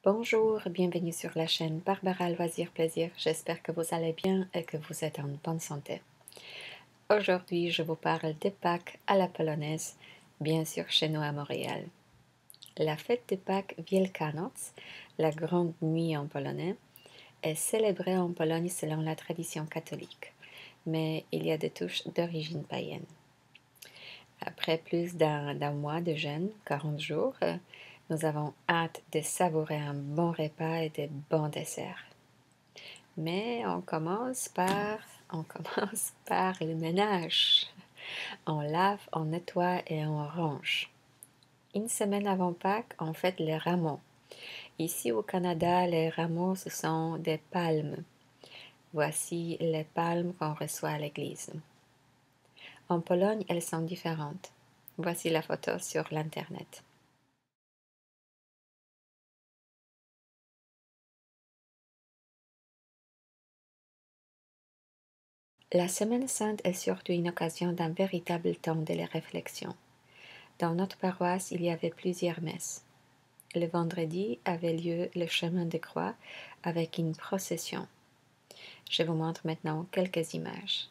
Bonjour, bienvenue sur la chaîne Barbara Loisir Plaisir. J'espère que vous allez bien et que vous êtes en bonne santé. Aujourd'hui, je vous parle de Pâques à la polonaise, bien sûr chez nous à Montréal. La fête de Pâques Wielkanoc, la grande nuit en polonais, est célébrée en Pologne selon la tradition catholique, mais il y a des touches d'origine païenne. Après plus d'un mois de jeûne, 40 jours, nous avons hâte de savourer un bon repas et de bons desserts. Mais on commence par le ménage. On lave, on nettoie et on range. Une semaine avant Pâques, on fête les rameaux. Ici au Canada, les rameaux, ce sont des palmes. Voici les palmes qu'on reçoit à l'église. En Pologne, elles sont différentes. Voici la photo sur l'internet. La Semaine sainte est surtout une occasion d'un véritable temps de réflexion. Dans notre paroisse, il y avait plusieurs messes. Le vendredi avait lieu le chemin de croix avec une procession. Je vous montre maintenant quelques images.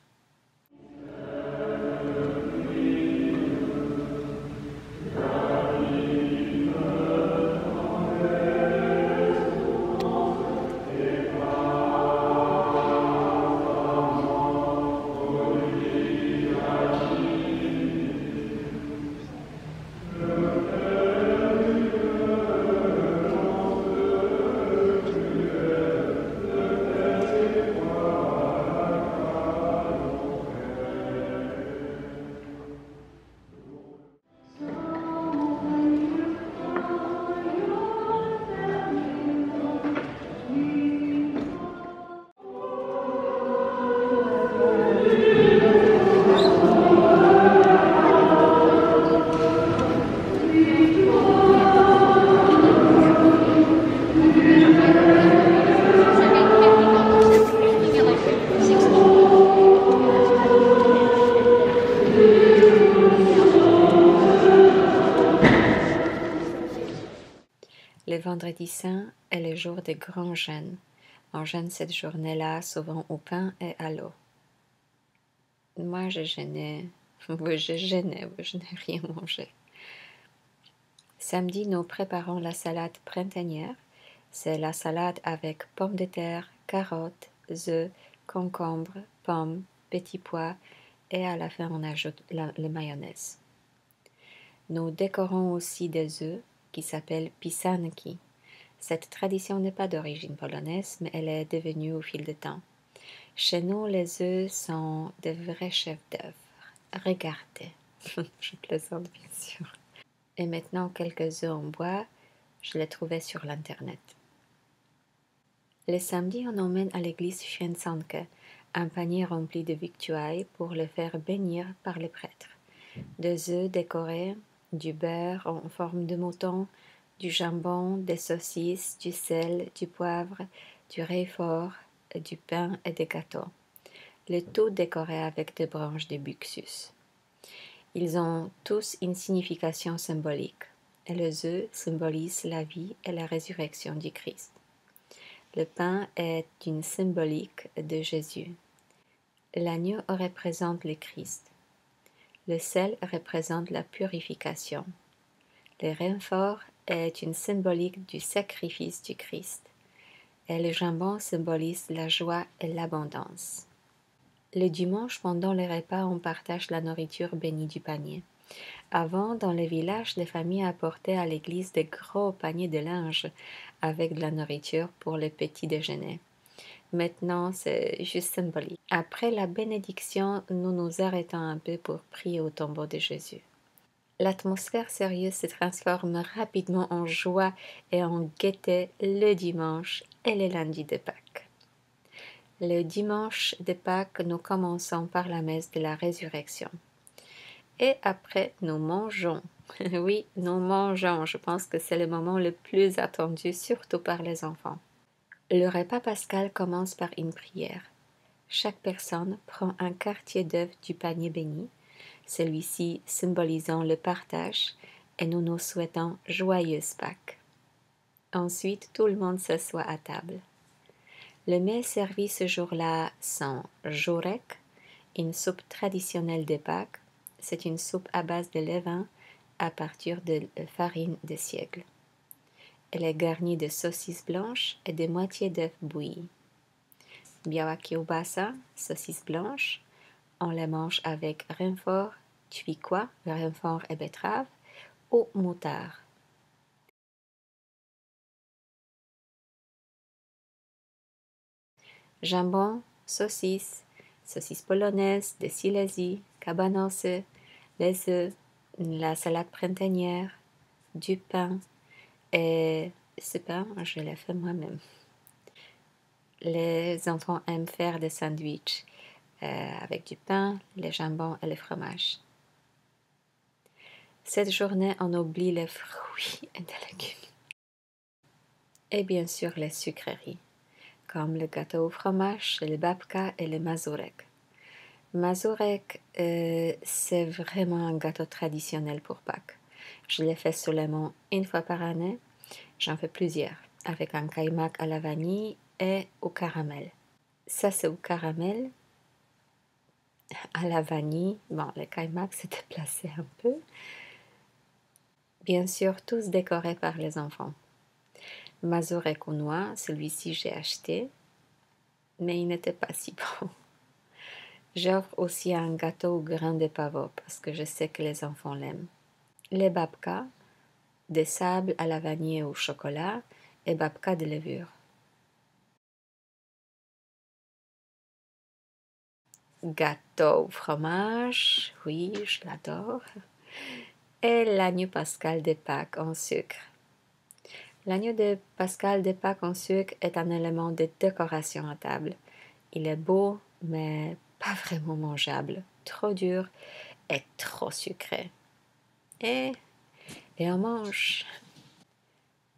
Le vendredi saint est le jour de grand jeûne. On jeûne cette journée-là souvent au pain et à l'eau. Moi, je n'ai rien mangé. Samedi, nous préparons la salade printanière. C'est la salade avec pommes de terre, carottes, œufs, concombres, pommes, petits pois et à la fin on ajoute la mayonnaise. Nous décorons aussi des œufs qui s'appellent pisanki. Cette tradition n'est pas d'origine polonaise, mais elle est devenue au fil du temps. Chez nous, les œufs sont de vrais chefs-d'œuvre. Regardez, je plaisante bien sûr. Et maintenant, quelques œufs en bois, je les trouvais sur l'internet. Le samedi, on emmène à l'église Święconkę un panier rempli de victuailles pour le faire bénir par le prêtre. Des œufs décorés, du beurre en forme de mouton, du jambon, des saucisses, du sel, du poivre, du roquefort, du pain et des gâteaux. Le tout décoré avec des branches de buxus. Ils ont tous une signification symbolique, et les œufs symbolisent la vie et la résurrection du Christ. Le pain est une symbolique de Jésus. L'agneau représente le Christ. Le sel représente la purification. Le roquefort est une symbolique du sacrifice du Christ. Et le jambon symbolise la joie et l'abondance. Le dimanche, pendant les repas, on partage la nourriture bénie du panier. Avant, dans les villages, les familles apportaient à l'église de gros paniers de linge avec de la nourriture pour le petit déjeuner. Maintenant, c'est juste symbolique. Après la bénédiction, nous nous arrêtons un peu pour prier au tombeau de Jésus. L'atmosphère sérieuse se transforme rapidement en joie et en gaieté le dimanche et le lundi de Pâques. Le dimanche de Pâques, nous commençons par la messe de la résurrection. Et après, nous mangeons. Oui, nous mangeons. Je pense que c'est le moment le plus attendu, surtout par les enfants. Le repas pascal commence par une prière. Chaque personne prend un quartier d'œuf du panier béni, celui-ci symbolisant le partage, et nous nous souhaitons joyeuses Pâques. Ensuite, tout le monde s'assoit à table. Les mets servis ce jour-là sont jurek, une soupe traditionnelle de Pâques. C'est une soupe à base de levain à partir de farine de seigle. Elle est garnie de saucisses blanches et de moitié d'œufs bouillis. Biała kiełbasa, saucisse blanche, on les mange avec renfort, tuicois, renfort et betterave, ou moutarde. Jambon, saucisse, saucisse polonaise, de Silésie, cabanossi, les œufs, la salade printanière, du pain, et ce pain, je l'ai fait moi-même. Les enfants aiment faire des sandwichs avec du pain, le jambon et le fromage. Cette journée, on oublie les fruits et les légumes. Et bien sûr, les sucreries, comme le gâteau au fromage, le babka et le mazurek. Mazurek, c'est vraiment un gâteau traditionnel pour Pâques. Je le fais seulement une fois par année. J'en fais plusieurs, avec un kaimak à la vanille et au caramel. Ça, c'est au caramel, à la vanille. Bon, le kaimak s'est déplacé un peu. Bien sûr, tous décorés par les enfants. Mazurek aux noix, celui-ci j'ai acheté, mais il n'était pas si bon. J'offre aussi un gâteau au grain de pavot parce que je sais que les enfants l'aiment. Les babka, des sables à la vanille et au chocolat, et babka de levure. Gâteau au fromage, oui, je l'adore. Et l'agneau pascal de Pâques en sucre. L'agneau de pascal de Pâques en sucre est un élément de décoration à table. Il est beau, mais pas vraiment mangeable. Trop dur et trop sucré. Et on mange.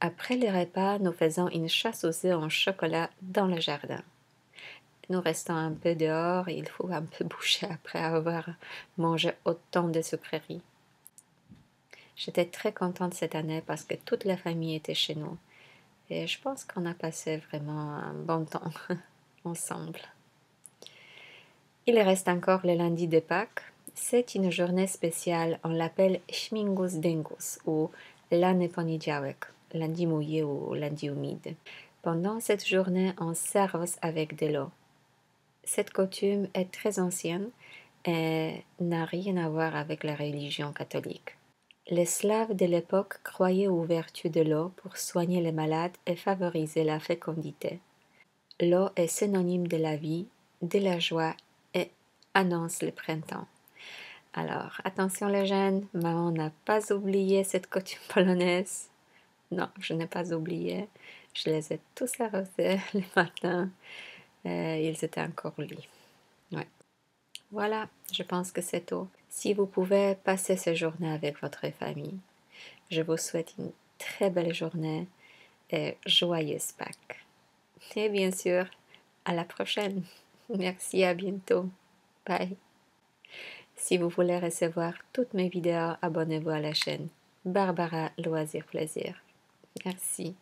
Après le repas, nous faisons une chasse aux œufs en chocolat dans le jardin. Nous restons un peu dehors et il faut un peu bouger après avoir mangé autant de sucreries. J'étais très contente cette année parce que toute la famille était chez nous. Et je pense qu'on a passé vraiment un bon temps ensemble. Il reste encore le lundi de Pâques. C'est une journée spéciale, on l'appelle Śmigus Dęgus ou Lany Poniedziałek, lundi mouillé ou lundi humide. Pendant cette journée, on s'arrose avec de l'eau. Cette coutume est très ancienne et n'a rien à voir avec la religion catholique. Les Slaves de l'époque croyaient aux vertus de l'eau pour soigner les malades et favoriser la fécondité. L'eau est synonyme de la vie, de la joie et annonce le printemps. Alors, attention les jeunes, maman n'a pas oublié cette coutume polonaise. Non, je n'ai pas oublié. Je les ai tous arrosés le matin. Ils étaient encore au lit. Ouais. Voilà, je pense que c'est tout. Si vous pouvez passer cette journée avec votre famille, je vous souhaite une très belle journée et joyeuse Pâques. Et bien sûr, à la prochaine. Merci, à bientôt. Bye. Si vous voulez recevoir toutes mes vidéos, abonnez-vous à la chaîne Barbara Loisir Plaisir. Merci.